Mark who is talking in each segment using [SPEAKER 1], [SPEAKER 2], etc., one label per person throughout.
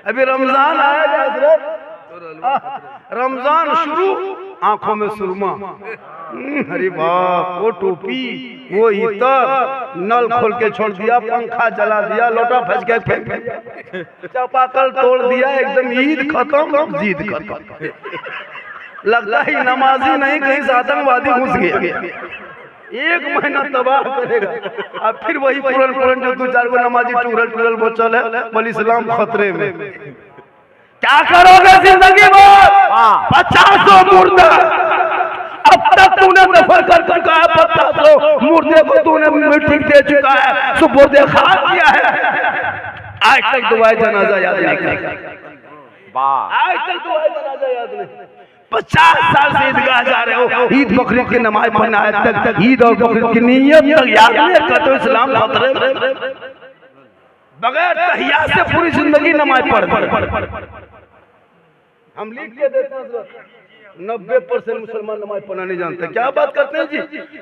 [SPEAKER 1] अभी रमजान आएगा हजरत, रमजान शुरू, आंखों में सुरमा, अरे बाप, वो टोपी, वो इतर, नल खोल के छोड़ दिया, पंखा जला दिया, लोटा फंस के फेंक दिया, चापाकल तोड़ दिया, एकदम ईद खत्म, जीद खत्म। लगता ही नमाजी नहीं, कहीं से आतंकवादी घुस गया, एक महीना तबाह करेगा। अब फिर वही पुरन जो 2-4 को नमाजी टूरल वो चले, बोल इस्लाम खतरे में। क्या करोगे जिंदगी में? 50 मुर्दा अब तक तूने दफन कर चुका है, 50 मुर्दे को तूने मिट्टी दे चुका है, सुपुर्दे खा दिया है, आज तक दुआए जनाजा याद नहीं किया, आज तक दुआए जनाजा याद नहीं। 50 साल से ईदगाह जा रहे हो, ईद बकरीद की नमाज पढ़ना है, तक ईद और बकरीद की नियत तक याद नहीं करते, इस्लाम खतरे में। बगैर तहियात से पूरी जिंदगी नमाज पढ़, हम लिख के देते हैं 90% मुसलमान नमाज पढ़ना नहीं जानते। क्या बात करते हैं जी,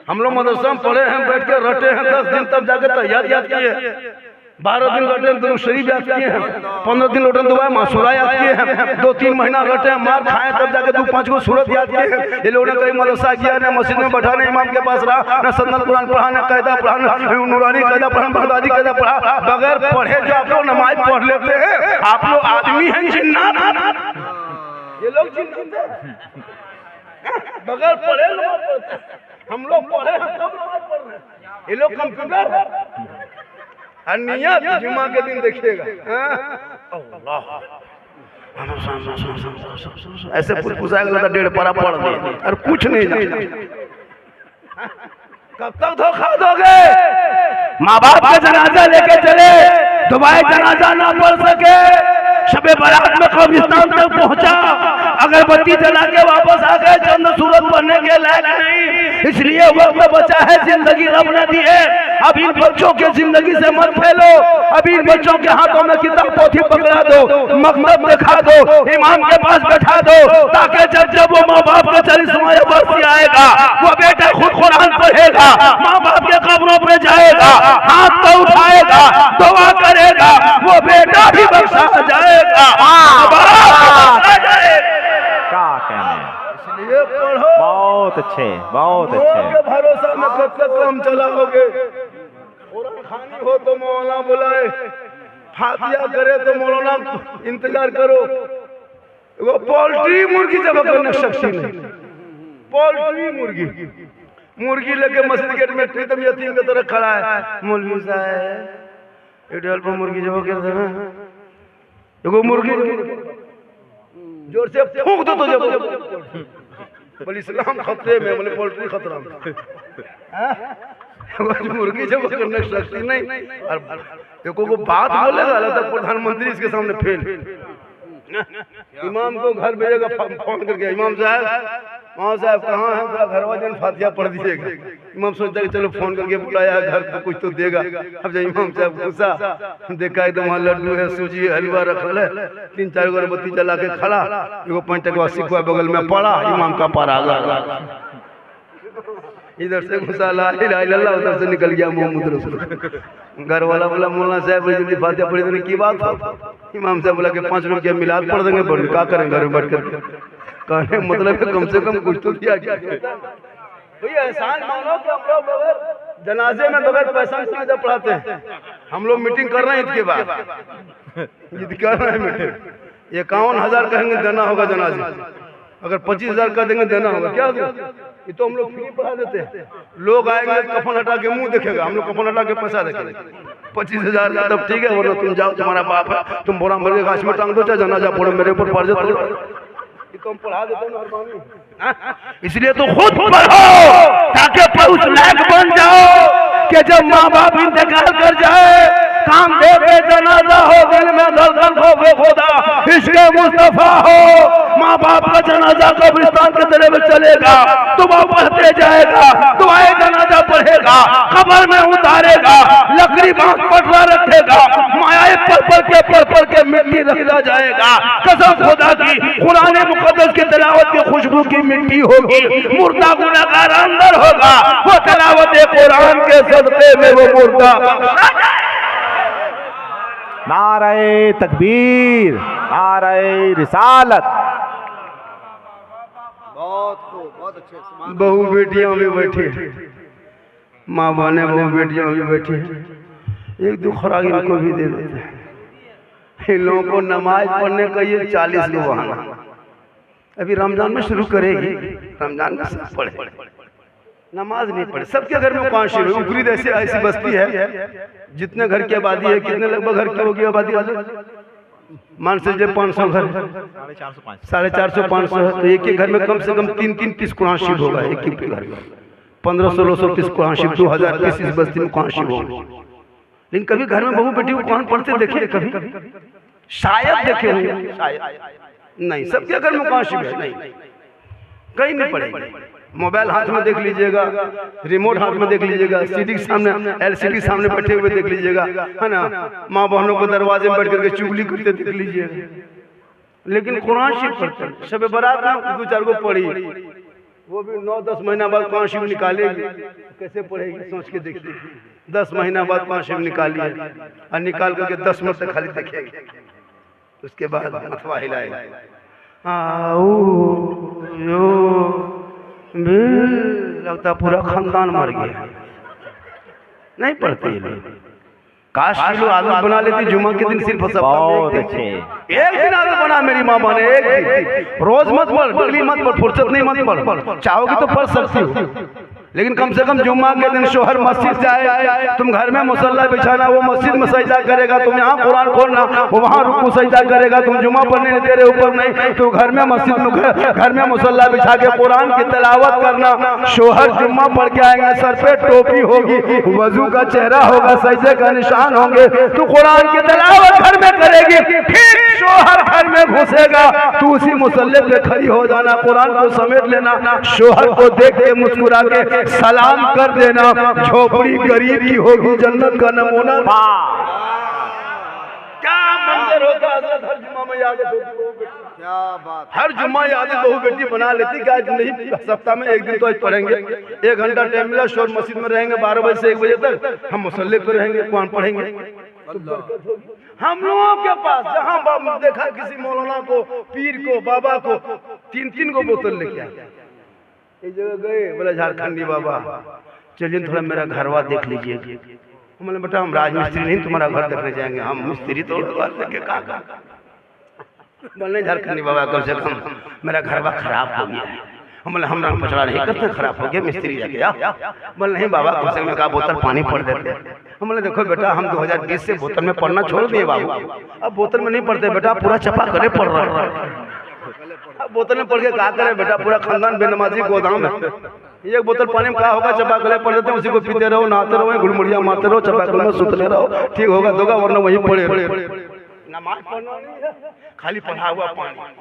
[SPEAKER 1] हम लोग मदरसा में पढ़े हैं, बैठ के रटे हैं, 10 दिन तब जाके तहियात याद किए, 12 दिन रटे दुरूद शरीफ याद किए हैं, 15 दिन रटे दुआ मासूरा याद किए हैं, 2-3 महीना रटे मार खाए, तब जाके 2-5 को सूरत याद किए हैं। ये लोगों ने कहीं मदरसा किया, न मस्जिद में बैठा, न इमाम के पास रहा, न सन्नत कुरान पढ़ा, न कायदा पढ़ा, न नूरानी कायदा पढ़ा, बगदादी कायदा पढ़ा। बगैर पढ़े जो आप लोग नमाज पढ़ लेते हैं, आप लोग आदमी हैं जिन्नात? ये लोग बगैर पढ़े नमाज पढ़ते, हम लोग पढ़े हैं तब नमाज पढ़ रहे हैं, ये लोग कंप्यूटर है। नियत जुमा के दिन देखिएगा, ऐसे पूछाएगा 1.5 पारा पढ़ दिया और कुछ नहीं जाना। कब तक धोखा दोगे? माँ बाप का जनाजा लेके चले, दुबाई जनाजा ना पढ़ सके, शबे बारात में कब्रिस्तान तक पहुंचा, अगरबत्ती जला के वापस आ गए, चंद सूरत बनने के लायक नहीं, इसलिए वक्त बचा है, जिंदगी रब ने दी है। अब इन बच्चों के जिंदगी से मत फैलो, अब इन बच्चों के हाथों में किताब पोथी पकड़ा दो, मकतब दिखा दो, इमाम के पास बैठा दो, ताकि जब वो माँ बाप का 40वां बरसी आएगा, वो बेटा खुद कुरान पढ़ेगा, माँ बाप के कब्रों पे जाएगा, हाथ तो उठाएगा, दुआ करेगा, वो बेटा भी बख्शा जाएगा।
[SPEAKER 2] क्या कहने,
[SPEAKER 1] इसलिए पढ़ो,
[SPEAKER 2] बहुत अच्छे, बहुत अच्छे।
[SPEAKER 1] भरोसा में कब तक काम चलाओगे? कुरान खानी हो तो मौलाना बुलाए, फातिया करे तो मौलाना इंतजार करो। वो पोल्ट्री मुर्गी जब करने शक्ति नहीं, पोल्ट्री मुर्गी लेके मस्जिद गेट में प्रीतम यतीम की तरह खड़ा है, मौलवी साहब इडल पर मुर्गी जब कर देना, एगो मुर्गी जोर से फूंक दो तो जब बोले इस्लाम खतरे में, बोले पोल्ट्री खतरा में, मुर्गी जब करने शक्ति नहीं। और देखो वो बात बोलेगा तो प्रधानमंत्री इसके सामने फेल। इमाम को घर भेजेगा, फोन करके इमाम साहब कहाँ हैं, थोड़ा घर वाले फातिहा पढ़ दीजिएगा। इमाम सोचता है चलो फोन करके बुलाया, घर तो कुछ तो देगा। अब जब इमाम साहब घुसा, देखा एकदम वहाँ लड्डू है, सूजी है, हलवा रखल है, 3-4 अगरबत्ती जला के खड़ा, एगो 5 सिक्का बगल में पड़ा, इमाम का पारा आ गया, इधर से घुसा ला इलाहा इल्लल्लाह, उधर से निकल गया मोहम्मद रसूल। घर वाला बोला मौलाना साहब जल्दी फातिहा पढ़ी देने की बात हो। इमाम साहब बोला कि 5 रुपया मिलाद पढ़ देंगे, पढ़ क्या करेंगे घर में बैठ कर, कहने मतलब कम से कम कुछ तो दिया भैया। एहसान मानो कि हम लोग बगैर जनाजे में बगैर पैसा जनाजा पढ़ाते हैं। हम लोग मीटिंग कर रहे हैं ईद के बाद, ईद कर रहे हैं मीटिंग, 51,000 कहेंगे देना होगा जनाजे, अगर 25,000 कर देंगे देना होगा, क्या दो? ये तो हम लोग फ्री पढ़ा देते हैं। लोग आएंगे कफन हटा के मुंह देखेगा, हम लोग कफन हटा के पैसा देखेंगे। 25,000 तब ठीक है, वरना तुम जाओ, तुम्हारा बाप है, तुम बोरा मर के गाछ में टांग दो, चाहे जनाजा पढ़ो, मेरे ऊपर फर्ज है, तुम पढ़ा देते मेहरबानी। इसलिए तो खुद पढ़ो ताकि उस लायक बन जाओ कि जब माँ बाप इंतकाल कर जाए, काम दे के जनाजा हो, दिल में धड़कन हो खुदा इसके मुस्तफा हो, माँ बाप का जनाजा कब्रिस्तान के तरह में चलेगा, दुआ पढ़ते जाएगा, दुआए जनाजा पढ़ेगा, कब्र में उतारेगा, लकड़ी बांस पटवा रखेगा, मायाए पल के मिट्टी रखता जाएगा। कसम खुदा की कुरान मुकद्दस की तिलावत की खुशबू की मिट्टी होगी, मुर्दा गुनाहगार अंदर होगा, वो तिलावत कुरान के सदक़े में वो मुर्दा
[SPEAKER 2] नारे तकबीर, नारे रिसालत।
[SPEAKER 3] बहुत खूब, बहुत अच्छे।
[SPEAKER 1] बहू बेटियां भी बैठी हैं, माँ बहने बहू बेटियां भी बैठी हैं, एक दो खुराक इनको भी दे देते हैं। इन लोगों को नमाज पढ़ने का ये 40 को बहाना अभी रमजान में शुरू करेगी, रमजान में सब पढ़े, नमाज नहीं पढ़े। सबके घर में काशी है, ऊपरी ऐसी ऐसी बस्ती है, जितने घर की आबादी है, कितने लगभग घर की होगी आबादी, मान से 500 घर, 450 500 है, तो एक ही घर में कम से कम 3-3 पीस कुरान शरीफ होगा। एक ही घर में 1500-1600 पीस कुरान शरीफ, 2000 पीस इस बस्ती में कुरान शरीफ होगा। लेकिन कभी घर में बहू बेटी को कुरान पढ़ते देखे? कभी शायद देखे होंगे, शायद नहीं। सबके घर में कुरान शरीफ है, नहीं कहीं नहीं पढ़े। मोबाइल हाथ में देख लीजिएगा, रिमोट हाथ में देख लीजिएगा, सीडी सामने, एलसीडी सामने बैठे हुए देख लीजिएगा, है ना। माँ बहनों को दरवाजे में बैठ करके चुगली करते देख लीजिएगा, लेकिन कुरान शरीफ पढ़ते। शब बारात में 2-4 को पढ़ी, वो भी 9-10 महीना बाद कुरान शरीफ निकालेगी, कैसे पढ़ेगी सोच के देखिए। 10 महीना बाद कुरान शरीफ निकालिए और निकाल करके 10 मिनट तक खाली देखेगी, उसके बाद मथवा हिलाएगा, लगता पूरा खानदान मर गया। नहीं पढ़ते ये लोग। काश ये लोग आदत बना लेती, जुमा के दिन सिर्फ
[SPEAKER 2] बहुत अच्छे।
[SPEAKER 1] एक दिन आदत बना मेरी माँ बने, एक दिन। रोज मत पढ़, डेली मत पढ़, फुर्सत नहीं मत पढ़, चाहोगी तो पढ़ सकती हो, लेकिन कम से कम जुम्मा के दिन शोहर मस्जिद जाए। तुम घर में मुसल्ला बिछाना, वो मस्जिद में सजदा करेगा, तुम यहाँ कुरान खोलना, वो वहाँ रुकू सजदा करेगा। तुम जुम्मा पढ़ने नहीं दे रहे ऊपर नहीं, तो घर में मस्जिद में घर में मुसल्ला बिछा के कुरान की तिलावत करना। शोहर जुम्मा पढ़ के आएंगे, सर पे टोपी होगी, वजू का चेहरा होगा, सजदे का निशान होंगे, तू कुरान की तिलावत घर में करेगी। फिर शोहर घर में घुसेगा, तू उसी मुसल्ले पे खड़ी हो जाना, कुरान को समेट लेना, शोहर को देख के मुस्कुरा के सलाम कर देना। झोपड़ी गरीब की होगी, जन्नत का नमूना। क्या मंजर होता है, हर जुम्मा में याद होती,
[SPEAKER 3] क्या बात।
[SPEAKER 1] हर जुम्मा याद बहू बेटी बना लेती कि आज नहीं, सप्ताह में एक दिन तो आज पढ़ेंगे, 1 घंटा टाइम मिला, शोर मस्जिद में रहेंगे 12 बजे से 1 बजे तक, हम मुसल्ले पे रहेंगे, कुरान पढ़ेंगे। हम लोगों के पास जहाँ देखा किसी मौलाना को, पीर को, बाबा को 3-3 को बोतल लेके आए, एक जगह गए, बोला झारखंडी बाबा चलिए थोड़ा मेरा घरवा देख लीजिए। हमने बेटा हम राजमिस्त्री नहीं, तुम्हारा घर देखने जाएंगे, हम मिस्त्री तो घर देखे कहा। बोले झारखंडी बाबा कम से कम मेरा घरवा खराब हो गया है। हमने हम पचड़ा नहीं करते, खराब हो गया, मिस्त्री जाके आ। बोले नहीं बाबा कम से कम एक बोतल पानी पड़ देते। हमने देखो बेटा हम 2020 से बोतल में पढ़ना छोड़ दिए बाबू, अब बोतल में नहीं पढ़ते बेटा, पूरा चपा करे पढ़ रहा है। बोतल में पढ़ के क्या करे बेटा, पूरा खानदान बेनमाजी गोदाम है। एक बोतल पानी में क्या होगा, चपा गले पड़ देते हैं, उसी को पीते रहो, नहाते रहो, गुड़मुड़िया मारते रहो, चपा गले में सुतते रहो, ठीक होगा दोगा, वरना वही पड़े। नमाज पढ़ना नहीं है, खाली पढ़ा हुआ पानी।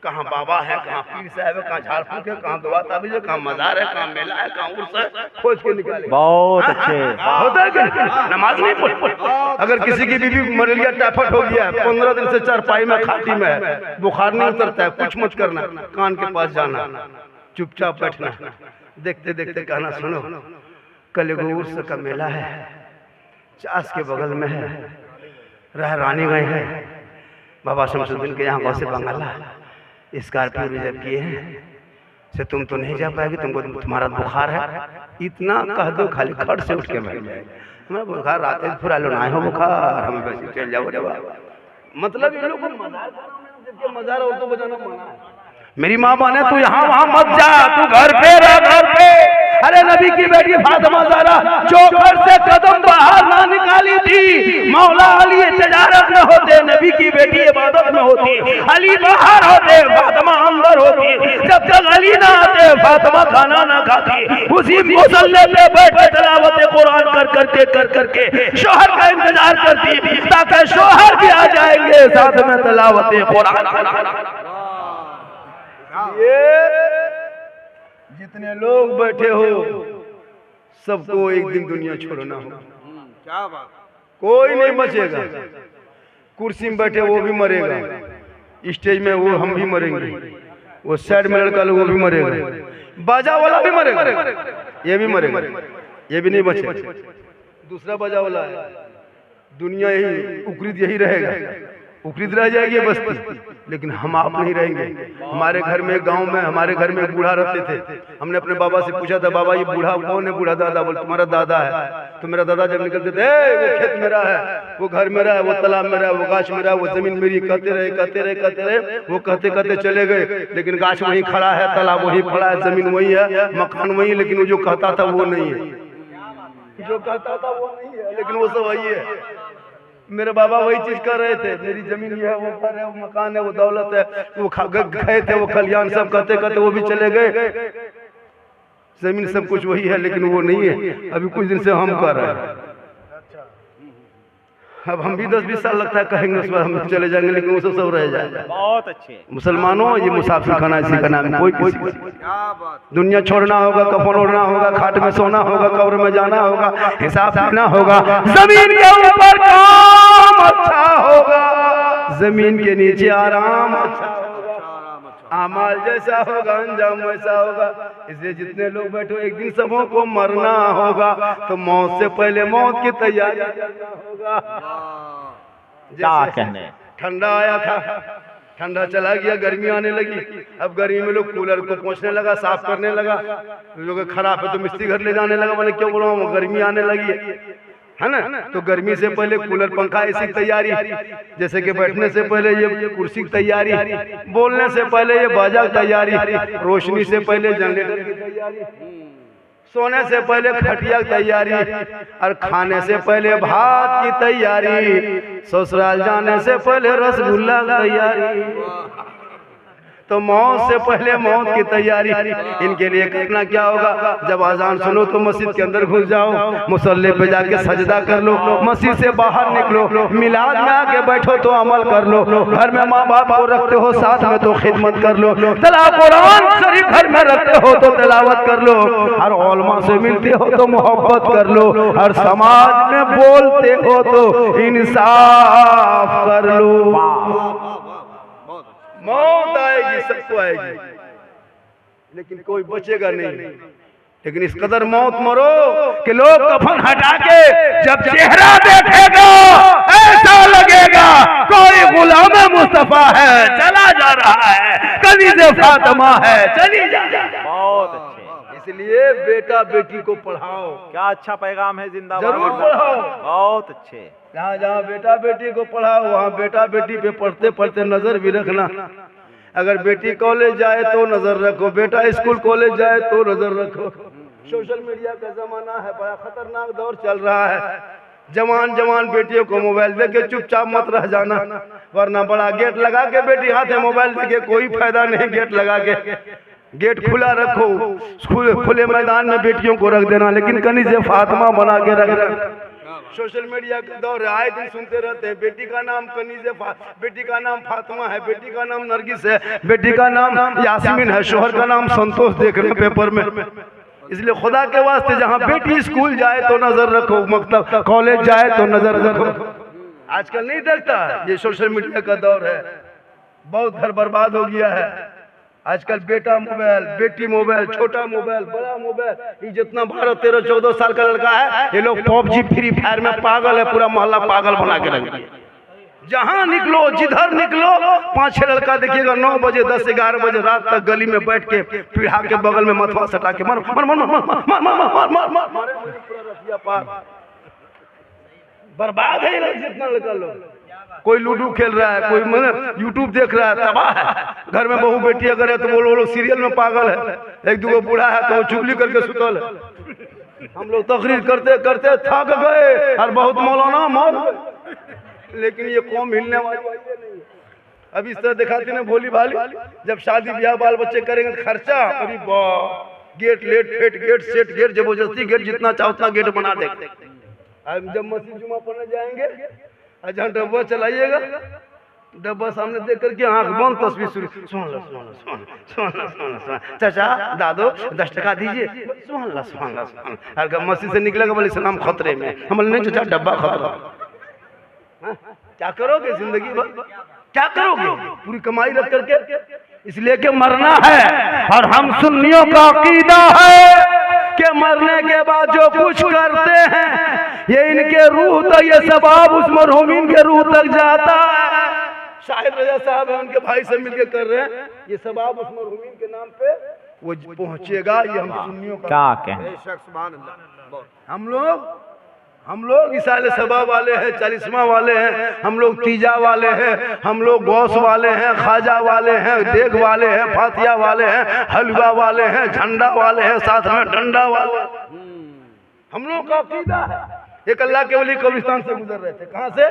[SPEAKER 1] कहाँ बाबा है, कहाँ पीर साहब है, कहाँ झाड़ फूक है, कहाँ दुआ ताबीज है, कहाँ मजार है, कहाँ मेला है, कहाँ उर्स है, खोज के निकाले।
[SPEAKER 2] बहुत अच्छे।
[SPEAKER 1] होता है क्या? नमाज नहीं पढ़। अगर किसी की बीबी मलेरिया टाइफाइड हो गया है, 15 दिन से चारपाई में खाटी में है, बुखार नहीं उतरता है, कुछ मत करना, कान के पास जाना, चुपचाप बैठना, देखते देखते कहना सुनो कल एगो उर्स का मेला है, चास के बगल में है, रानी गए हैं, बाबा शमसुद्दीन के यहाँ गाँव से बंगाला स्कॉर्पियो रिजर्व किए हैं, से तुम तो नहीं जा पाएगी, तुमको तुम्हारा बुखार है, इतना कह दो खाली खट से उठ के बैठ जाए, हमारा बुखार रात में फुरा लो ना हो बुखार, हम वैसे चल जाओ जब। मतलब इन लोगों को मजार और तो बजाना मना है। मेरी माँ माने तू यहाँ वहाँ मत जा, तू घर पे रह, घर पे। अरे नबी की बेटी फातिमा ज़हरा चौखट से कदम बाहर ना निकाली थी, मौला अली तजारत में होते, नबी की बेटी इबादत में होती, अली बाहर होते, फातिमा अंदर होती। जब तक अली ना आते फातिमा खाना ना खाती, उसी मुसल्ले पे बैठ के तिलावत कुरान कर करके शोहर का इंतजार करती, ताकि शोहर भी आ जाएंगे साथ में तिलावत कुरान। ये जितने लोग बैठे हो सबको एक दिन दुनिया छोड़ना हो,
[SPEAKER 3] क्या बात।
[SPEAKER 1] कोई नहीं बचेगा। कुर्सी में बैठे वो भी मरेगा, स्टेज में वो हम भी मरेंगे, वो साइड में लड़का लोग वो भी मरेगा, बाजा वाला भी मरेगा, ये भी मरेगा, ये भी नहीं बचेगा। दूसरा बाजा वाला है दुनिया यही उकरीद यही रहेगा, उकरीद रह जाएगी बस्ती, लेकिन हम आप नहीं रहेंगे। हमारे घर में, गांव में हमारे घर में बूढ़ा रहते थे। हमने अपने बाबा से पूछा था, बाबा ये बूढ़ा कौन है? बूढ़ा दादा। बोल तुम्हारा दादा है। तो मेरा दादा जब निकलते थे, वो खेत मेरा है, वो घर मेरा है, वो तालाब मेरा है, वो गाछ मेरा है, वो जमीन मेरी, कहते रहे। वो कहते चले गए, लेकिन गाछ वहीं खड़ा है, तालाब वहीं खड़ा है, जमीन वही है, मकान वही, लेकिन वो जो कहता था वो नहीं है, जो कहता था वो नहीं है, लेकिन वो सब वही है। मेरे बाबा वही चीज कर रहे थे, मेरी जमीन ये है, वो घर है, वो मकान है, वो दौलत है, वो गए थे, वो खलियान, सब कहते वो भी चले गए। जमीन सब कुछ वही है, लेकिन वो नहीं है। अभी कुछ दिन से हम कर रहे हैं। अब हम भी 10-20 साल लगता है कहेंगे, उस पर हम चले जाएंगे, लेकिन वो सब रह जाएगा।
[SPEAKER 2] बहुत अच्छे।
[SPEAKER 1] मुसलमानों, ये मुसाफिर खाना इसी का नाम है। कोई किसी
[SPEAKER 3] क्या बात।
[SPEAKER 1] दुनिया छोड़ना होगा, कफन ओढ़ना होगा, खाट में सोना होगा, कब्र में जाना होगा, हिसाब देना होगा। जमीन के ऊपर काम अच्छा होगा, जमीन के नीचे आराम अच्छा होगा। अमाल जैसा होगा, अंजाम वैसा होगा। इसलिए जितने लोग बैठो, एक दिन सबों को मरना होगा, तो मौत से पहले मौत की तैयारी करना होगा।
[SPEAKER 2] क्या कहने।
[SPEAKER 1] ठंडा आया था, ठंडा चला गया, गर्मी आने लगी। अब गर्मी में लोग कूलर को पोंछने लगा, साफ करने लगा। जो खराब है तो मिस्त्री घर ले जाने लगा। मैंने क्यों बोला, गर्मी आने लगी है ना। तो गर्मी से पहले कूलर, पंखा, ऐसी तैयारी, जैसे कि बैठने से पहले ये कुर्सी की तैयारी, बोलने से पहले ये बाजा की तैयारी, रोशनी से पहले जनरेटर की तैयारी, सोने से पहले खटिया की तैयारी, और खाने से पहले भात की तैयारी, ससुराल जाने से पहले रसगुल्ला की तैयारी। तो मौत से पहले मौत की तैयारी। इनके लिए करना क्या होगा, जब आजान सुनो तो मस्जिद के अंदर घुस जाओ, मुसल्ले पे जाके सजदा कर लो, मस्जिद से बाहर निकलो, मिलाद में आके बैठो तो अमल कर लो, घर में माँ बाप को रखते हो साथ में तो खिदमत कर लो, कुरान शरीफ घर में रखते हो तो तिलावत कर लो, और उलमा से मिलते हो तो मोहब्बत कर लो, और समाज में बोलते हो तो इंसाफ कर लो। मौत आएगी, सबको आएगी, लेकिन कोई बचेगा नहीं। लेकिन इस कदर मौत मरो कि लोग कफन हटा के जब चेहरा देखेगा ऐसा लगेगा कोई गुलाम मुस्तफा है, चला जा रहा है, कनीज़े फातिमा है, चली जा।
[SPEAKER 2] बहुत अच्छे।
[SPEAKER 1] इसलिए बेटा बेटी को पढ़ाओ।
[SPEAKER 2] क्या अच्छा पैगाम है, जिंदाबाद।
[SPEAKER 1] जरूर पढ़ाओ।
[SPEAKER 2] बहुत अच्छे।
[SPEAKER 1] जहाँ जहाँ बेटा बेटी को पढ़ाओ, वहाँ बेटा बेटी पे पढ़ते पढ़ते नजर भी रखना। अगर बेटी कॉलेज जाए तो नजर रखो, बेटा स्कूल कॉलेज जाए तो नजर रखो। सोशल मीडिया का जमाना है, बड़ा खतरनाक दौर चल रहा है। जवान बेटियों को मोबाइल देके चुपचाप मत रह जाना, वरना बड़ा गेट लगा के बेटी हाथ में मोबाइल देके कोई फायदा नहीं। गेट लगा के, गेट खुला रखो, खुले मैदान में बेटियों को रख देना, लेकिन कनीज़े फातिमा बना के रखना। सोशल मीडिया का दौर है, आए दिन सुनते रहते हैं बेटी का नाम कनीज़े, बेटी का नाम फातिमा है, बेटी का नाम नरगिस है, बेटी का नाम यास्मीन है, शोहर का नाम संतोष देख रहे हैं पेपर में। इसलिए खुदा के वास्ते जहाँ बेटी स्कूल जाए तो नजर रखो, मतलब कॉलेज जाए तो नजर रखो। आजकल नहीं देखता, ये सोशल मीडिया का दौर है, बहुत घर बर्बाद हो गया है। आजकल बेटा मोबाइल, बेटी मोबाइल, छोटा मोबाइल, बड़ा मोबाइल, ये जितना 12, 13, 14 साल का लड़का है, ये लोग PUBG, फ्री फायर में पागल है, पूरा मोहल्ला पागल बना के रख दिया। जहाँ निकलो, जिधर निकलो, 5-6 लड़का देखिएगा 9 बजे, 10, 11 बजे रात तक गली में बैठ के पीढ़ा के बगल में मथवा सटा के मर बर्बाद है जितना लड़का लोग। कोई लूडो खेल रहा है, कोई यूट्यूब देख रहा है, तबाह है। घर में बहू बेटी अगर है तो वो लोग सीरियल में पागल है। एक दो बूढ़ा है तो वो चुगली करके सुतल है। हम लोग तकरीर करते करते थक गए और बहुत मौलाना मौत, लेकिन ये कौम हिलने वाली नहीं है। अब इस तरह दिखाते ना भोली भाली, जब शादी ब्याह बाल बच्चे करेंगे तो खर्चा, अभी gate late fate gate set gate जबरदस्ती गेट, जितना चाहो उतना गेट बना देते। अब जब मस्जिद जुमा पढ़ने जाएंगे, जहाँ डब्बा चलाइएगा, डब्बा सामने देख करके आंख बंद, तस्वीर शुरू, चाचा दादो 10 टका दीजिए, अगर मस्जिद से निकलेगा बोले सलाम खतरे में, हम बोले नहीं चाचा डब्बा खतरा। क्या करोगे जिंदगी भर, क्या करोगे, पूरी कमाई रख करके? इसलिए कि मरना है। और हम सुन्नियों का अकीदा है के मरने के बाद जो कुछ करते हैं ये इनके रूह तक, ये सवाब उस मरहूमीन के रूह तक जाता है। शाहिद रजा साहब है, उनके भाई से मिलकर कर रहे हैं, ये सवाब उस मरहूमीन के नाम पे वो पहुंचेगा। ये हम सुन्नियों का
[SPEAKER 2] क्या कहें।
[SPEAKER 3] बेशक सुभान अल्लाह।
[SPEAKER 1] हम लोग इसाले सभा वाले हैं, 40वां वाले हैं, हम लोग तीजा वाले हैं, हम लोग गौस वाले हैं, खाजा वाले हैं, देग वाले हैं, फातिया वाले हैं, हलवा वाले हैं, झंडा वाले हैं, साथ में डंडा वाले। हम लोग का अकीदा है। एक अल्लाह के वली कब्रिस्तान से गुजर रहे थे। कहाँ से?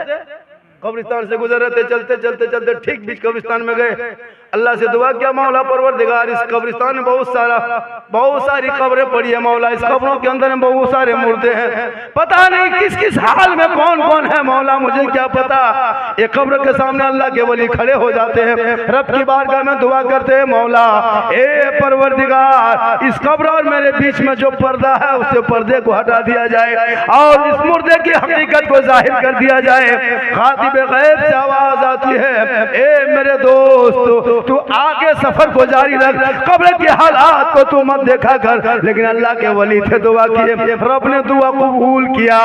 [SPEAKER 1] कब्रिस्तान से गुजर रहे थे। चलते चलते चलते ठीक बीच कब्रिस्तान में गए। अल्लाह से दुआ किया, मौला परवरदिगार इस कब्रिस्तान में बहुत सारी कब्रें पड़ी है मौला, इस कब्रों के अंदर में बहुत सारे मुर्दे हैं, पता नहीं किस किस हाल में कौन कौन है मौला, मुझे क्या पता। ये कब्र के सामने अल्लाह के वली खड़े हो जाते हैं, रब की बारगाह में दुआ करते हैं, मौला ए परवरदिगार इस कब्र और मेरे बीच में जो पर्दा है उससे पर्दे को हटा दिया जाए और इस मुर्दे की हकीकत को जाहिर कर दिया जाए। खातिब गैब से आवाज आती है, ए मेरे दोस्त तू आगे सफर को जारी रख, कब्र के हालात को तू मत देखा कर। लेकिन अल्लाह के वली थे, दुआ किए, रब ने दुआ कबूल किया,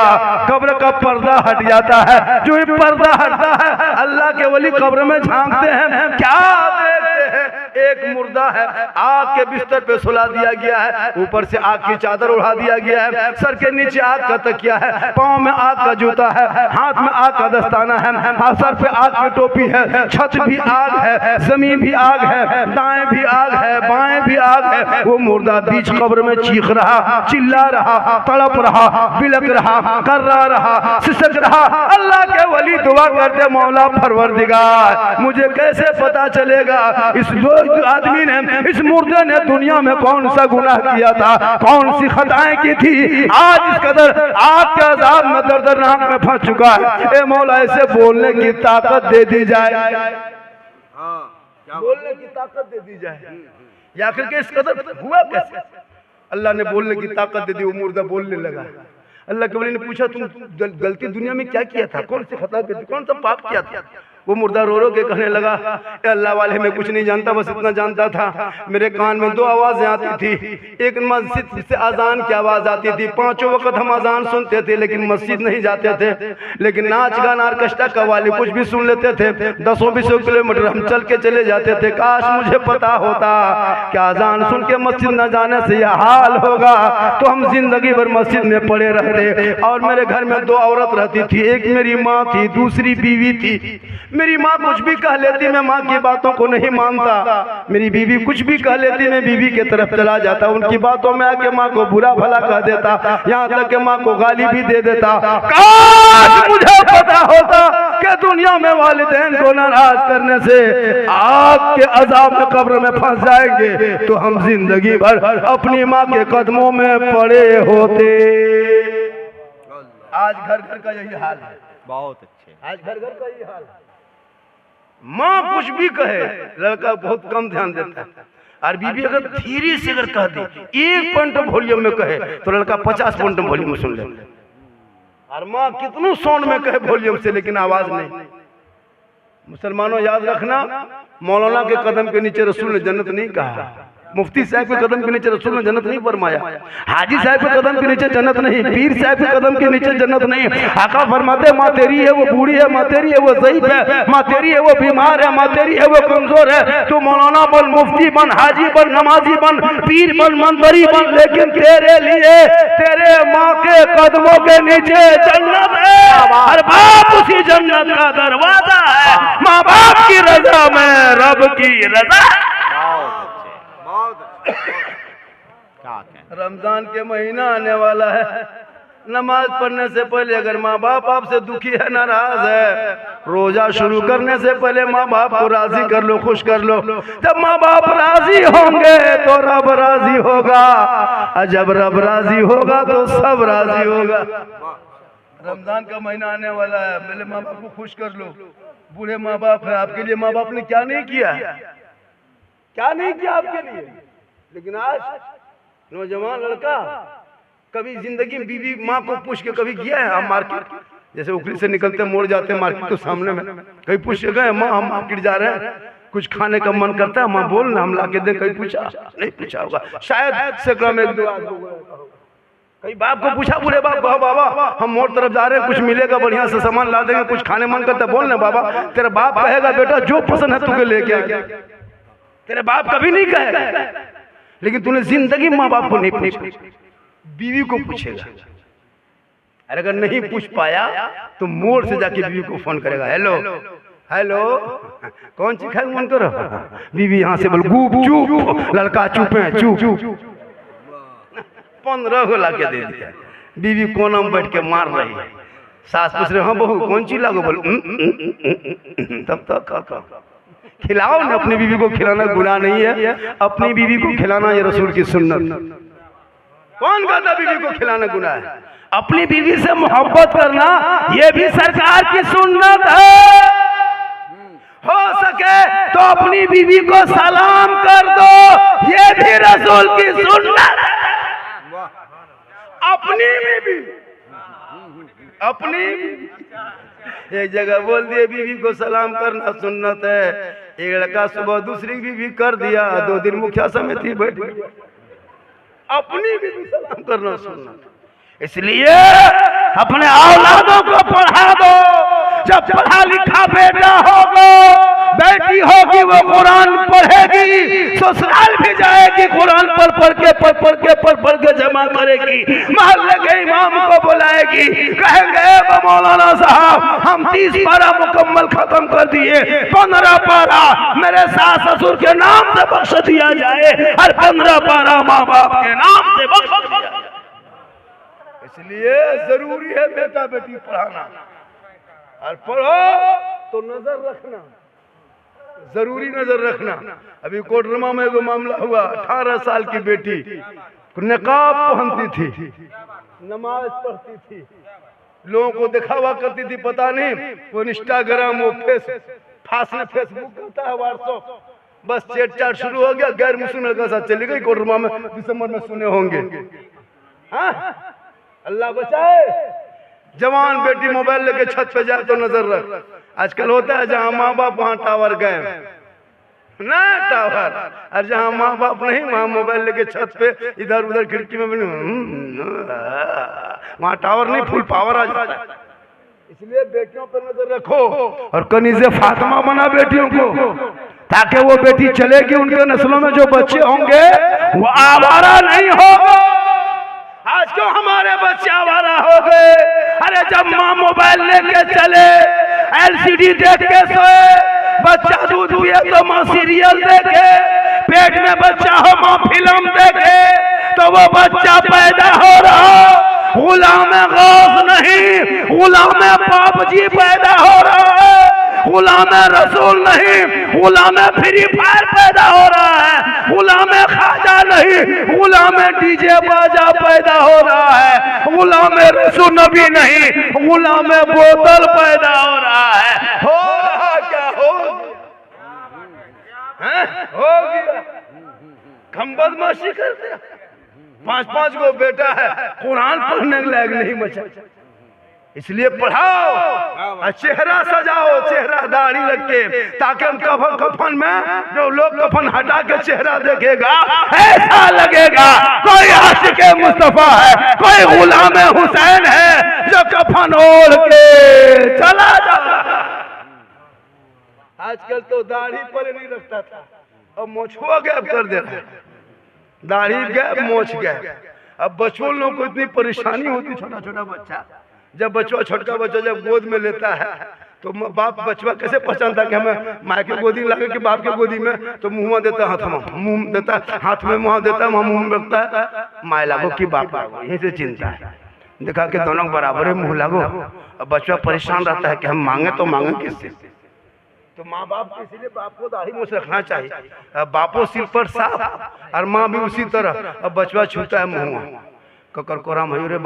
[SPEAKER 1] कब्र का पर्दा हट जाता है। जो ये पर्दा हटता है अल्लाह के वली कब्र में झांकते हैं, क्या देखते हैं? एक मुर्दा है, आग के बिस्तर पे सुला दिया गया है, ऊपर से आग की चादर उड़ा दिया गया है, सर के नीचे आग का तकिया है, पाँव में आग का जूता है, हाथ में आग का दस्ताना है, सर पे आग की टोपी है, छत भी आग है, जमीन भी आग है, दाएं भी आग है, बाएं भी आग है। वो मुर्दा बीच कब्र में चीख रहा, चिल्ला रहा, तड़प रहा, बिलक रहा, कर्रा रहा, सिसक रहा। अल्लाह के वली दुआ करते, मौला परवरदिगार मुझे कैसे पता चलेगा इस आदमी ने, इस मुर्दे ने दुनिया में कौन सा गुनाह किया था, कौन सी खताएं की थी, आज इस कदर आग के अजाब में दर्दनाक में फंस चुका है। ए मौला ऐसे बोलने की ताकत दे दी जाए, बोलने की ताकत दे दी जाए। या फिर के इस कदर हुआ कैसे? अल्लाह ने बोलने की ताकत दे दी, वो मुर्दा बोलने लगा। अल्लाह के वली ने पूछा, तुम गलती दुनिया में क्या किया था, कौन सी खता की थी, कौन सा पाप किया था? वो मुर्दा रो रो के कहने लगा, अल्लाह वाले मैं कुछ नहीं जानता, बस इतना जानता था मेरे कान में दो आवाजें आती थी, एक मस्जिद से अजान की आवाज आती थी, पांचों वक्त हम अजान सुनते थे लेकिन मस्जिद नहीं जाते थे, लेकिन नाच गाना ऑर्केस्ट्रा कव्वाली कुछ भी सुन लेते थे, 10-20 किलोमीटर हम चल के चले जाते थे। काश मुझे पता होता कि अजान सुन के मस्जिद न जाने से यह हाल होगा तो हम जिंदगी भर मस्जिद में पड़े रहते। और मेरे घर में दो औरत रहती थी, एक मेरी माँ थी, दूसरी बीवी थी। मेरी माँ कुछ भी कह लेती, मैं माँ की बातों को नहीं मानता। मेरी बीवी कुछ भी कह लेती, मैं बीवी के तरफ चला जाता, उनकी बातों में आके माँ को बुरा भला कह देता, यहाँ तक कि माँ को गाली भी दे देता। काश मुझे पता होता कि दुनिया में वालिदैन को नाराज करने से आग के अजाब में कब्र में फंस जाएंगे तो हम जिंदगी भर अपनी माँ के कदमों में पड़े होते। आज घर घर का यही हाल है,
[SPEAKER 2] बहुत अच्छे।
[SPEAKER 1] आज घर घर का यही हाल है। माँ कुछ भी कहे लड़का बहुत कम ध्यान देता है, और बीबी अगर धीरे से अगर कह दे 1 वॉल्यूम में कहे तो लड़का 50 वॉल्यूम में सुन लेता है। और माँ कितनों साउंड में कहे वॉल्यूम से लेकिन आवाज नहीं। मुसलमानों याद रखना, मौलाना के कदम के नीचे रसूल ने जन्नत नहीं कहा, मुफ्ती साहब के कदम के नीचे रसूल ने जन्नत नहीं फरमाया, हाजी साहब के कदम के नीचे जन्नत नहीं, पीर साहब के कदम के नीचे जन्नत नहीं। आका फरमाते माँ तेरी है वो बूढ़ी है, माँ तेरी है वो ज़ईफ है, माँ तेरी है वो बीमार है, माँ तेरी है वो कमजोर है। तू मौलाना बन, मुफ्ती बन, हाजी बन, नमाजी बन, पीर बन, मंतरी बन, लेकिन तेरे लिए तेरे माँ के कदमों के नीचे जन्नत है। हर बाप उसी जन्नत का दरवाजा है, माँ बाप की रजा में रब की रजा। रमजान के महीना आने वाला है, नमाज पढ़ने से पहले अगर माँ बाप आपसे दुखी है, नाराज है, रोजा शुरू करने से पहले माँ बाप को राजी कर लो, खुश कर लो। जब माँ बाप राजी होंगे तो रब राजी होगा, और जब रब राजी होगा तो सब राजी होगा। रमजान का महीना आने वाला है, पहले माँ बाप को खुश कर लो। बूढ़े माँ बाप है, आपके लिए माँ बाप ने क्या नहीं किया, क्या नहीं किया आपके लिए। लेकिन आज नौजवान लड़का कभी जिंदगी में बीवी माँ को पूछ के कभी गया है? हम मार्केट जैसे उखली से निकलते मोड़ जाते हैं मार्केट तो सामने में कहीं पूछ के गए, माँ हम मार्केट जा रहे हैं, कुछ खाने का मन करता है, माँ बोल ना हम ला के दे, कहीं पूछा नहीं? पूछा होगा शायद, सैकड़ों में 1-2 आदमी। कई बाप को पूछा, बूढ़े बाप को, बाबा हम मोड़ तरफ जा रहे हैं, कुछ मिलेगा बढ़िया से सामान ला देंगे, कुछ खाने मन करता है, बोल ना बाबा। तेरा बाप कहेगा बेटा जो पसंद है तुझे लेके आ। तेरे बाप कभी नहीं कहेगा, लेकिन तूने जिंदगी माँ बाप को नहीं पूछा, बीवी को पूछेगा। अरे अगर नहीं पूछ पाया तो मोड़ से जाके बीवी को फोन करेगा, हेलो हेलो कौन सी खाए मन करो, बीवी यहाँ से बोल गुप चुप, लड़का चुप है चुप। 15 को ला के दे दिया, बीवी कोना में बैठ के मार रही है। सास पूछ रहे हाँ बहू कौन सी लागो, बोल तब तक खिलाओ ना। अपनी बीवी को खिलाना गुनाह नहीं है, अपनी बीवी को खिलाना ये रसूल की सुन्नत। कौन कहता बीवी को खिलाना गुनाह है? अपनी बीवी से मोहब्बत करना ये भी सरकार की सुन्नत है। हो सके तो अपनी बीवी को सलाम कर दो, ये भी रसूल की सुन्नत है। अपनी बीवी, अपनी एक जगह बोल दिए बीवी को सलाम करना सुन्नत है। एक लड़का सुबह दूसरी बीवी कर दिया, 2 दिन मुखिया समिति बैठ गई। अपनी बीवी सलाम करना सुन्नत। इसलिए अपने औलादों को पढ़ा दो, जब पढ़ा लिखा बेटा होगा, बेटी होगी वो कुरान पढ़ेगी, ससुराल भी जाएगी, कुरान पढ़ के जमा करेगी, मोहल्ले के इमाम को बुलाएगी, कहेंगे मौलाना साहब हम 30 पारा मुकम्मल खत्म कर दिए, 15 पारा मेरे सास ससुर के नाम से बख्श दिया जाए और 15 पारा माँ बाप के नाम से बख्श दिया जाए। इसलिए जरूरी है बेटा बेटी पढ़ाना, और पढ़ो तो नजर रखना, जरूरी नजर रखना। अभी कोडरमा में एगो मामला हुआ, 18 साल की बेटी नकाब पहनती थी, नमाज पढ़ती थी, लोगों को दिखावा करती थी, पता नहीं वो इंस्टाग्राम वो फेसबुक करता है, व्हाट्सएप, बस चैट चाट शुरू हो गया, गैर मुस्लिम लड़का साथ चली गई। कोडरमा में दिसंबर में सुने होंगे। हाँ अल्लाह बचाए। जवान बेटी मोबाइल लेके छत पे जाए तो नजर रख। आजकल होता है जहाँ माँ बाप वहाँ टावर गए ना, टावर, और जहाँ माँ बाप नहीं वहाँ मोबाइल लेके छत पे इधर उधर खिड़की में वहाँ टावर नहीं, फुल पावर आ जाता है। इसलिए बेटियों पर नजर रखो और कनीज़े फातिमा बना बेटियों को, ताकि वो बेटी चलेगी, उनके नस्लों में जो बच्चे होंगे वो आवारा नहीं होगा। आज क्यों हमारे बच्चे आवारा हो गए? अरे जब माँ मोबाइल लेके चले, एलसीडी देख के सोए, बच्चा दूध पिए तो माँ सीरियल देखे, पेट में बच्चा हो माँ फिल्म देखे, तो वो बच्चा पैदा हो रहा गुलाम गौस नहीं, गुलाम बाबजी पैदा हो रहा है, गुलाम रसूल नहीं, गुलाम फ्री फायर पैदा हो रहा है, गुलाम खाजा नहीं, गुलाम डीजे बाजा पैदा हो रहा है, गुलाम रसूल नबी नहीं, गुलाम बोतल पैदा हो रहा है। हो रहा क्या हो गया? हम बदमाशी करते हैं, 5-5 को बेटा है, कुरान पढ़ने के लायक नहीं बचा। इसलिए पढ़ाओ, चेहरा सजाओ, चेहरा दाढ़ी रख के, ताकि हम कफन में जो लोग कफन हटा के चेहरा देखेगा ऐसा लगेगा कोई आशिक मुस्तफा है, कोई गुलाम हुसैन है जो कफन ओढ़ के चला जाता। आजकल तो दाढ़ी पर नहीं रखता था, अब मोछुआ गैप कर दे रहा है, दाढ़ी गैप मोछ गैप। अब बच्चों लोगों को इतनी परेशानी होती, छोटा छोटा बच्चा जब छोटका बच्चा जब गोद में लेता है तो बाप बचवा कैसे पहचानता कि हमें माँ के गोदी में लगे कि बाप के गोदी में, तो मुँह देता, हाथ में मुँह देता, हाथ में मुँह देता, वहाँ मुँह में रखता है, माँ लागो कि बाप लागो, यहीं से चिंता है, देखा कि दोनों बराबर है मुँह लागो। अब बच्चा परेशान रहता है कि हम मांगे तो मांगे किससे? तो माँ बाप को इसलिए बाप को दाढ़ी मूछ रखना चाहिए, अब बापो सिर पर साफ और माँ भी उसी तरह। अब बचवा छूता है मुँह, ककर कोरा मयूरे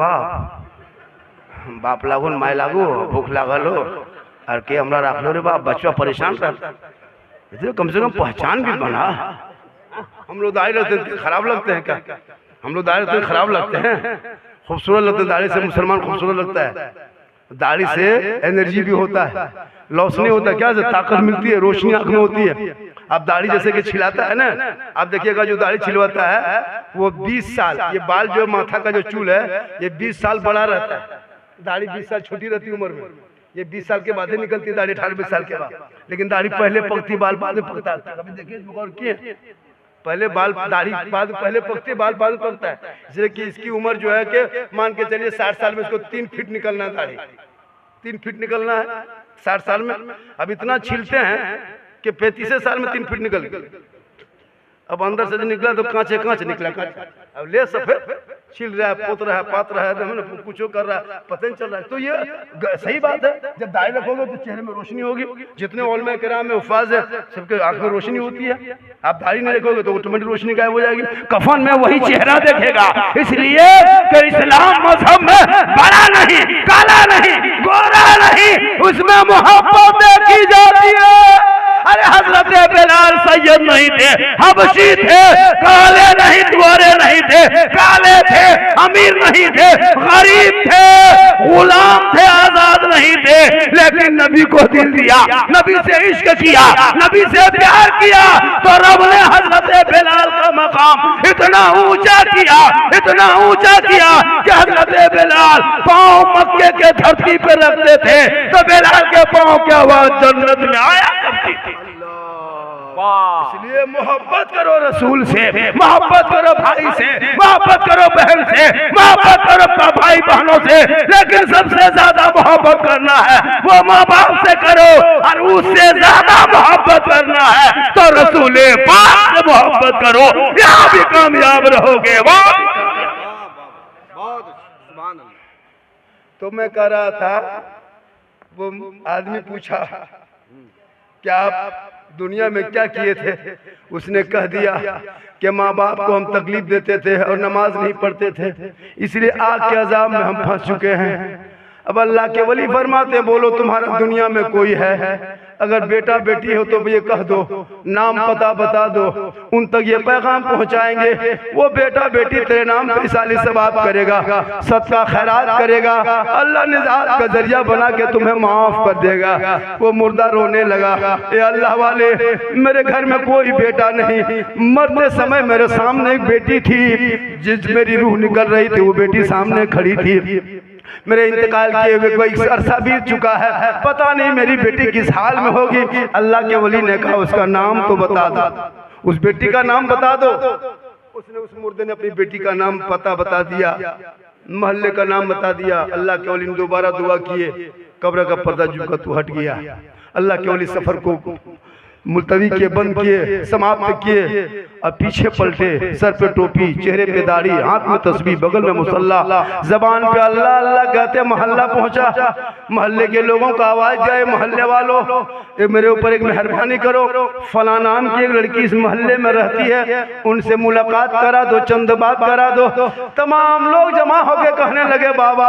[SPEAKER 1] बाप लागो माय लागो, भूख लागल हो और के हमरा रख लो रे बाप, बचवा परेशान रहता, इसलिए कम से कम पहचान भी बना। हम लोग दाढ़ी रखते हैं खराब लगते हैं क्या? हम लोग दाढ़ी रखते खराब लगते हैं? खूबसूरत लगते हैं, दाढ़ी से मुसलमान खूबसूरत लगता है, दाढ़ी से एनर्जी भी होता है, लौसनी होता है, क्या से ताकत मिलती है, रोशनी आँख में होती है, आप दाढ़ी जैसे कि छिलाता है ना, आप देखिएगा जो दाढ़ी छिलवाता है वो 20 साल, ये बाल जो माथा का जो चूल है ये 20 साल बड़ा रहता है, दाढ़ी 20 साल छोटी रहती उम्र में, ये 20 साल के बाद ही निकलती है दाढ़ी, 18-20 साल के बाद। लेकिन दाढ़ी पहले पकती, बाल बाद में पकता है। कभी देखिए पहले बाल दाढ़ी बाद पहले पकते, बाल बाद में पकता है। इसलिए कि इसकी उम्र जो है कि मान के चलिए 60 साल में इसको 3 फीट निकलना है, दाढ़ी 3 फीट निकलना है 60 साल में। अब इतना छीलते हैं कि 35 साल में 3 फीट निकल गए। अब अंदर से जो निकला तो कांच निकला, अब ले सफेद छिल रहा है, पोत रहा है, पात रहा है, कुछ कर रहा है, पता नहीं चल रहा है। तो ये सही बात है, जब दाढ़ी रखोगे तो चेहरे में रोशनी होगी। जितने उलमा किराम में हुफ्फाज है सबके आंख में रोशनी होती है। आप दाढ़ी नहीं रखोगे तो ऑटोमेटिक रोशनी गायब हो जाएगी, कफन में वही चेहरा देखेगा। इसलिए कि इस्लाम मजहब में बड़ा नहीं, काला नहीं, गोरा नहीं, उसमें मोहब्बत देखी जाती है। अरे हजरत बिलाल सैयद नहीं थे, हबशी थे, काले नहीं, गोरे नहीं थे, काले थे, अमीर नहीं थे, गरीब थे, गुलाम थे, आजाद नहीं थे, लेकिन नबी को दिल दिया, नबी से इश्क किया, नबी से प्यार किया, तो रब ने हजरत बिलाल का मकाम इतना ऊंचा किया, इतना ऊंचा किया कि हजरत बिलाल पांव मक्के के धरती पर रखते थे तो बिलाल के पांव की आवाज जन्नत में आया करती थी। इसलिए मोहब्बत करो रसूल से, मोहब्बत करो भाई से, मोहब्बत करो बहन से, मोहब्बत करो भाई बहनों से, लेकिन सबसे ज्यादा मोहब्बत करना है वो माँ बाप से करो, और उससे ज्यादा मोहब्बत करना है तो रसूल पाक से मोहब्बत करो, यहाँ भी कामयाब रहोगे। तो मैं कह रहा था, वो आदमी पूछा क्या आप दुनिया में क्या किए थे? उसने कह दिया कि माँ बाप को हम तकलीफ देते थे और नमाज नहीं पढ़ते थे, इसलिए आग के अजाब में हम फंस चुके हैं। अब अल्लाह के वली फरमाते हैं, बोलो तुम्हारा दुनिया में कोई है? अगर बेटा बेटी हो तो ये कह दो, नाम पता बता दो, उन तक ये पैगाम पहुंचाएंगे। वो बेटा बेटी तेरे नाम पे साली सवाब करेगा, सदका खैरात करेगा, अल्लाह निजात का जरिया बना के तुम्हें माफ कर देगा। वो मुर्दा रोने लगा, ए अल्लाह वाले मेरे घर में कोई बेटा नहीं, मरते समय मेरे सामने एक बेटी थी, जिस मेरी रूह निकल रही थी वो बेटी सामने खड़ी थी। मेरे इंतकाल किए हुए कोई अरसा बीत चुका है, पता नहीं मेरी बेटी किस हाल में होगी। अल्लाह के वली ने कहा उसका नाम तो बता दो, उस बेटी का नाम बता दो। उसने उस मुर्दे ने अपनी बेटी का नाम पता बता दिया, मोहल्ले का नाम बता दिया। अल्लाह के वली ने दोबारा दुआ किए, कब्र का पर्दा झुका तो हट गया। अल्लाह के वली सफर को मुलतवी किए, बंद किए, समाप्त किए, अब पीछे पलटे, सर पे टोपी, चेहरे पे दाढ़ी, हाथ में तस्बीह, बगल में मुसल्ला, जबान पे अल्लाह अल्लाह कहते मोहल्ला पहुंचा। मोहल्ले के लोगों का आवाज जाए, मोहल्ले वालों मेरे ऊपर एक मेहरबानी करो, फला नाम की एक लड़की इस मोहल्ले में रहती है, उनसे मुलाकात करा दो, चंद बात करा दो। तमाम लोग जमा होकर कहने लगे, बाबा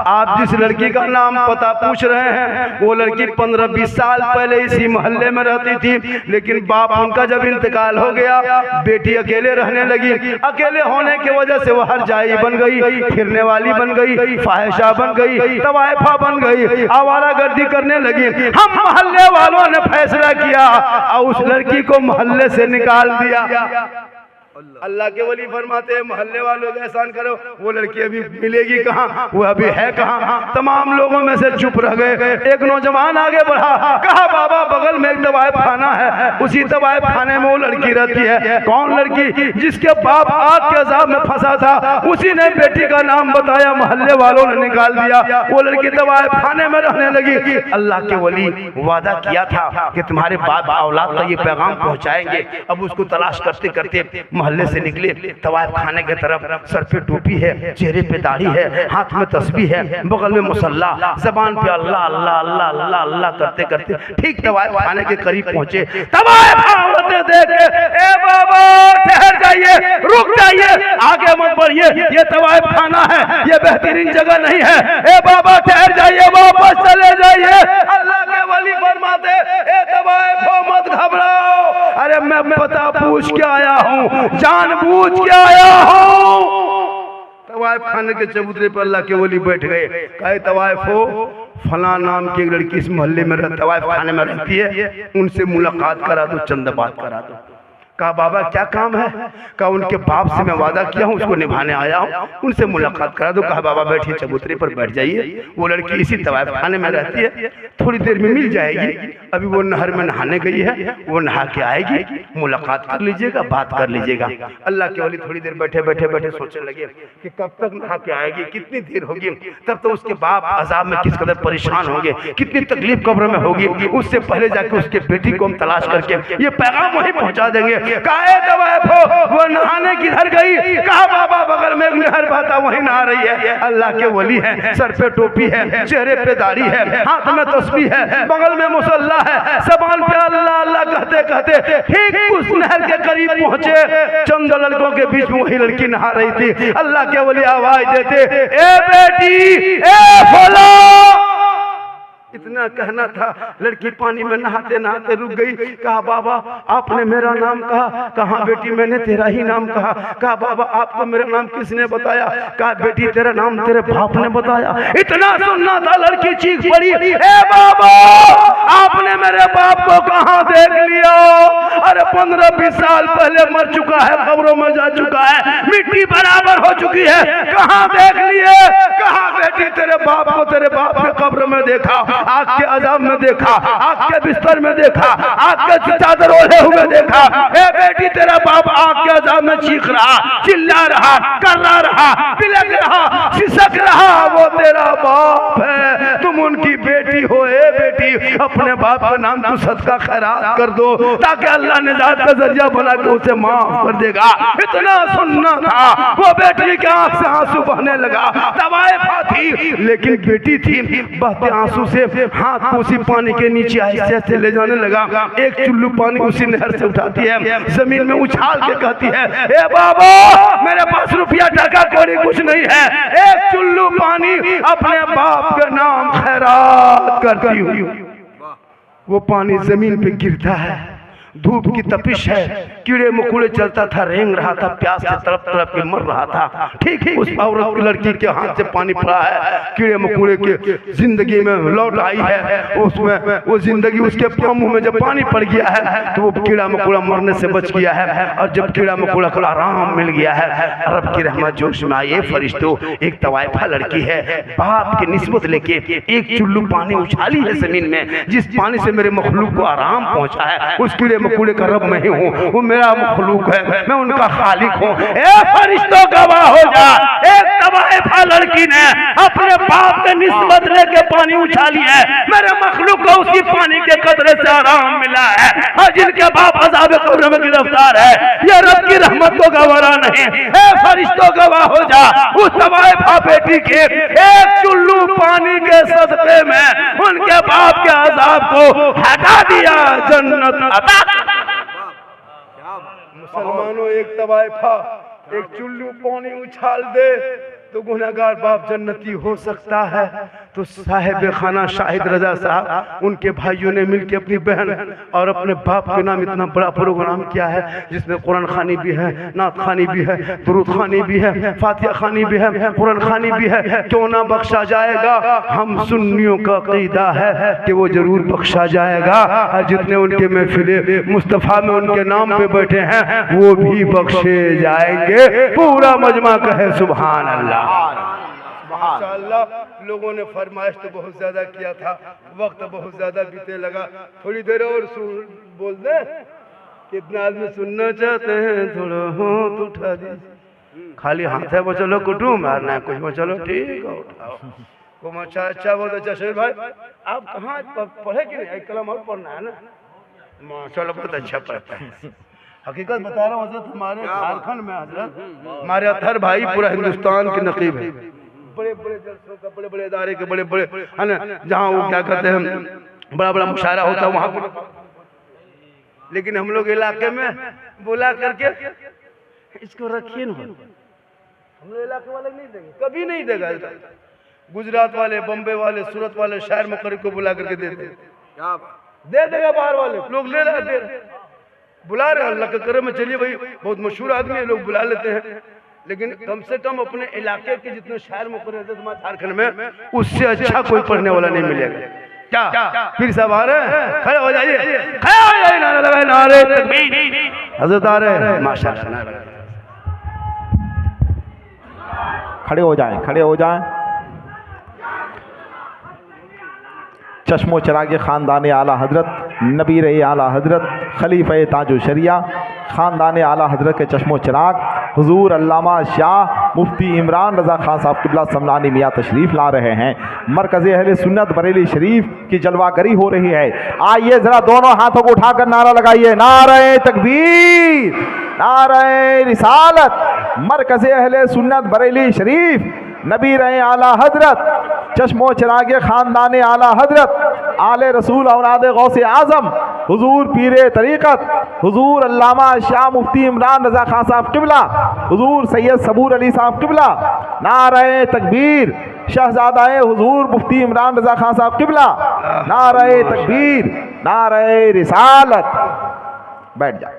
[SPEAKER 1] आप जिस लड़की का नाम पता पूछ रहे हैं वो लड़की 15-20 साल पहले इसी मोहल्ले में रहती थी, लेकिन बाप उनका जब इंतकाल हो गया, बेटी अकेले रहने लगी। अकेले होने की वजह से वो हर जाई बन गई, फिरने वाली बन गई, फाहिशा बन गई, तवाइफा बन गई, आवारागर्दी करने लगी। हम मोहल्ले वालों ने फैसला किया और उस लड़की को मोहल्ले से निकाल दिया। अल्लाह के वली फरमाते हैं, मोहल्ले वालों का एहसान करो, वो लड़की अभी मिलेगी कहाँ, वो अभी है कहाँ? तमाम लोगों में से चुप रह गए। एक नौजवान आगे बढ़ा, कहा बाबा बगल में एक तवाइफ खाना है, उसी तवाइफ खाने में वो लड़की रहती है। कौन लड़की? जिसके बाप आग के अजाब में फंसा था, उसी ने बेटी का नाम बताया, मोहल्ले वालों ने निकाल दिया। वो लड़की तवाइफ खाने में रहने लगी। अल्लाह के वली वादा किया था कि तुम्हारे बाप औलाद तक ये पैगाम पहुँचाएंगे। अब उसको तलाश करते करते मोहल्ले से निकले, तवाइफ खाने की तरफ, सर पे टोपी है, चेहरे पे दाढ़ी है, हाथ में तस्बीह है, बगल में मुसल्ला, जबान पे अल्लाह अल्लाह अल्लाह अल्लाह अल्लाह करते करते ठीक तवाइफ खाने के करीब पहुंचे। तवाइफ औरतें देख के, ए बाबा ठहर जाइए, रुक जाइए, आगे मत बढ़िए, ये तवाइफ खाना है, ये बेहतरीन जगह नहीं है। ए बाबा ठहर जाइए, वापस चले जाइए। अल्लाह के वली फरमाते, ए तवाइफ मत घबराओ, अरे मैं पता पूछ के आया हूँ, जानबूझ के आया हूँ। तवाइफ खाने के चबूतरे पर अल्लाह के वली बैठ गए, कहे तवाइफ हो, फला नाम की एक लड़की इस मोहल्ले में तवाइफ खाने में रहती है, उनसे मुलाकात करा दो, चंद बात करा दो। कहा बाबा क्या काम है? कहा उनके बाप से मैं वादा किया हूँ, उसको निभाने आया हूँ, उनसे मुलाकात करा दो। कहा बाबा बैठिए, चबूतरे पर बैठ जाइए। वो लड़की इसी तवाइफ खाने में रहती है, थोड़ी देर में मिल जाएगी। अभी वो नहर में नहाने गई है, वो नहा के आएगी, मुलाकात कर लीजिएगा, बात कर लीजिएगा। अल्लाह के वली थोड़ी देर बैठे बैठे बैठे सोचने लगे कि कब तक नहा के आएगी, कितनी देर होगी, तब तो उसके बाप अजाब में किस कदर परेशान होंगे, कितनी तकलीफ कब्र में होगी। उससे पहले जाके उसके बेटी को हम तलाश करके ये पैगाम वहीं पहुंचा देंगे। वो नहाने किधर गई? कहा बाबा बगल में एक नहर बहता, वहीं नहा रही है। अल्लाह के वली है, सर पे टोपी है, चेहरे पे दाढ़ी है, हाथ में तस्बीह है, बगल में मुसल्ला है, जबान पे अल्लाह अल्लाह कहते कहते ठीक उस नहर के करीब पहुंचे। चंद लड़कों के बीच में वही लड़की नहा रही थी। अल्लाह के वली आवाज देते, ए बेटी, ए फला। इतना कहना था, लड़की पानी में नहाते नहाते रुक गई। कहा बाबा आपने मेरा नाम कहा? कहा बेटी मैंने तेरा ही नाम कहा। कहा बाबा आपको मेरा नाम किसने बताया? कहा बेटी तेरा नाम तेरे बाप ने बताया। इतना सुनना था, लड़की चीख पड़ी, ए बाबा आपने मेरे बाप को कहाँ देख लिया? अरे 15-20 साल पहले मर चुका है, कब्रों में जा चुका है, मिट्टी बराबर हो चुकी है, कहाँ देख लिए? कहा बेटी तेरे बाप को तेरे बाप के कब्र में देखा, आग के अजाब में देखा, आग के बिस्तर में देखा, आग के चादर ओढ़े हुए देखा। ए बेटी तेरा बाप आग के अजाब में चीख रहा, चिल्ला रहा, कर्रा रहा, बिलख रहा, सिसक रहा, वो तेरा बाप है, तुम उनकी बेटी हो। ए बेटी अपने बाप का नाम तू सदका खैरात कर दो, ताकि अल्लाह निजात का जरिया बना के उसे माफ कर देगा। इतना सुनना था, वो बेटी के आंख से आंसू बहने लगा। तवाइफ थी लेकिन बेटी थी, बहते आंसू से हाथ को उसी पानी के नीचे ऐसे ऐसे ले जाने लगा। एक चुल्लू पानी उसी नहर से उठाती है, जमीन में उछाल के कहती है, ए बाबा मेरे पास रुपया टका कौड़ी कुछ नहीं है, एक चुल्लू पानी अपने बाप के नाम खैरात करती हूँ। वो पानी जमीन पे गिरता है, धूप की तपिश है, कीड़े मकोड़े चलता था, रेंग रहा था, प्यास से तड़प तड़प के मर रहा था। ठीक ही उस औरत की लड़की के हाथ से पानी पड़ा है, कीड़े मकोड़े के जिंदगी में लौट आई है, उसमें वो जिंदगी उसके मुंह में जब पानी पड़ गया है तो वो कीड़ा मकोड़ा मरने से बच गया है। और जब कीड़ा मकोड़ा को आराम मिल गया है, रब की रहमत जोश में आई। फरिश्तों एक तवाइफा लड़की है, बाप की निस्बत लेके एक चुल्लू पानी उछाली है जमीन में, जिस पानी से मेरे मखलूक को आराम पहुंचा है, उस कीड़े मकोड़े का रब मैं ही हूँ, वो मेरा मखलूक है, मैं उनका खालिक हूँ। ए फरिश्तों गवाह हो जा, एक तवाइफा लड़की ने अपने बाप के निस्बत लेके पानी उछाली है, मेरे मखलूक को उसी पानी के कतरे से आराम मिला है। और जिनके बाप अज़ाब कब्र में गिरफ्तार है, ये रब की रहमत को गवारा नहीं। ए फरिश्तों गवाह हो जा, उस तवाइफा बेटी के एक चुल्लू पानी के सदक़े में उनके बाप के अज़ाब को हटा दिया, जन्नत अता। मुसलमानों एक तवाइफा एक चुल्लू पानी उछाल दे तो गुनहगार बाप जन्नती हो सकता है। तो साहिब खाना शाहिद रजा साहब उनके भाइयों ने मिलकर अपनी बहन और अपने बाप के नाम इतना बड़ा प्रोग्राम किया है, जिसमें कुरान खानी भी है, नात खानी भी है, दुरूद खानी भी है, फातिहा खानी भी है, कुरान खानी भी है। क्यों ना बख्शा जाएगा? हम सुन्नियों का अक़ीदा है कि वो जरूर बख्शा जाएगा। और जितने उनके महफिले मुस्तफ़ा में उनके नाम पे बैठे हैं वो भी बख्शे जाएंगे। पूरा मजमा कहे सुभान अल्लाह। माशाअल्लाह। लोगों ने फरमाइश तो बहुत ज्यादा किया था, वक्त बहुत ज्यादा बीते लगा, थोड़ी देर और बोल दे। कितना आदमी सुनना चाहते हैं? थोड़ा हाथ उठा दीजिए, खाली हाथ है वो चलो कुटुम मारना है कुछ वो चलो ठीक है उठाओ। को अच्छा बहुत अच्छा। शेर भाई आप कहाँ पढ़े कि नहीं? कलम और पढ़ना है ना? माशाअल्लाह बहुत अच्छा पढ़ता है। हकीकत बता रहा हूँ हजरत, हमारे झारखंड में हजरत हमारे अतहर भाई पूरा हिंदुस्तान के नकीब है, बड़े बड़े जलसों का, बड़े बड़े इदारे के, बड़े बड़े है ना, जहाँ वो क्या कहते हैं बड़ा बड़ा मुशायरा होता है वहाँ पर। लेकिन हम लोग इलाके में बुला करके इसको रखिए ना, हम लोग इलाके वाले नहीं देंगे, कभी नहीं देगा। गुजरात वाले, बम्बे वाले, सूरत वाले शायर मुकर्रिर को बुला करके दे देगा, बाहर वाले लोग ले रहे बुला रहे हैं। अल्लाह के करम में चलिए भाई, बहुत मशहूर आदमी है, लोग बुला लेते हैं। लेकिन कम से कम अपने इलाके के जितने शायर मुकर्रर रहते तुम्हारे झारखंड में, उससे अच्छा कोई पढ़ने वाला नहीं मिलेगा। क्या पीर साहब आ रहे हैं? खड़े हो जाइए, खड़े हो जाइए, नारे लगाए, नारे तकबीर। हजरत आ रहे हैं, माशाल्लाह, नारे।
[SPEAKER 2] खड़े हो जाएं, खड़े हो जाएं। चश्मो चिरागे ख़ानदान आला हज़रत, नबी रहे आला हज़रत, खलीफ़े ताजो शरिया, ख़ानदान आला हज़रत के चश्मो चिराग हुज़ूर अल्लामा शाह मुफ्ती इमरान रज़ा खान साहब क़िबला समलानी मियाँ तशरीफ़ ला रहे हैं। मरकज़ अहले सुन्नत बरेली शरीफ की जलवागरी हो रही है। आइए ज़रा दोनों हाथों को उठाकर नारा लगाइए, नारे तकबीर, नारे रिसालत। मरकज़ अहले सुन्नत बरेली शरीफ, नबी रहे आला हज़रत, चश्मो चिरागे ख़ानदान आला हज़रत, आले रसूल औलाद गौसे आज़म हुज़ूर पीरे तरीक़त, हुज़ूर अल्लामा शाह मुफ्ती इमरान रज़ा खान साहब क़िबला, हुज़ूर सैयद सबूर अली साहब क़िबला, नारे तकबीर। शहज़ादाए हुज़ूर मुफ्ती इमरान रज़ा खान साहब क़िबला, नारे तकबीर, नारे रिसालत। बैठ जाए।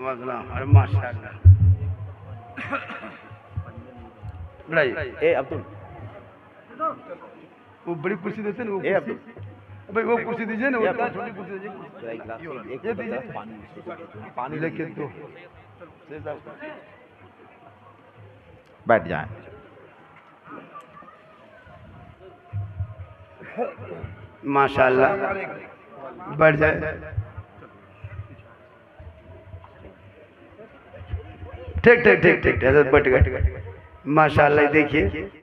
[SPEAKER 1] माशाल्लाह।
[SPEAKER 2] ए अब्दुल,
[SPEAKER 1] वो बड़ी कुर्सी देते ना, वो
[SPEAKER 2] ए अब्दुल,
[SPEAKER 1] भाई वो कुर्सी दीजिए ना, वो छोटी कुर्सी दीजिए, ये दीजिए,
[SPEAKER 2] पानी
[SPEAKER 1] लेके तो
[SPEAKER 2] बैठ जाएं।
[SPEAKER 1] माशाल्लाह, बैठ जाए। ठीक ठीक ठीक ठीक, बैठ गए। माशाल्लाह, देखिए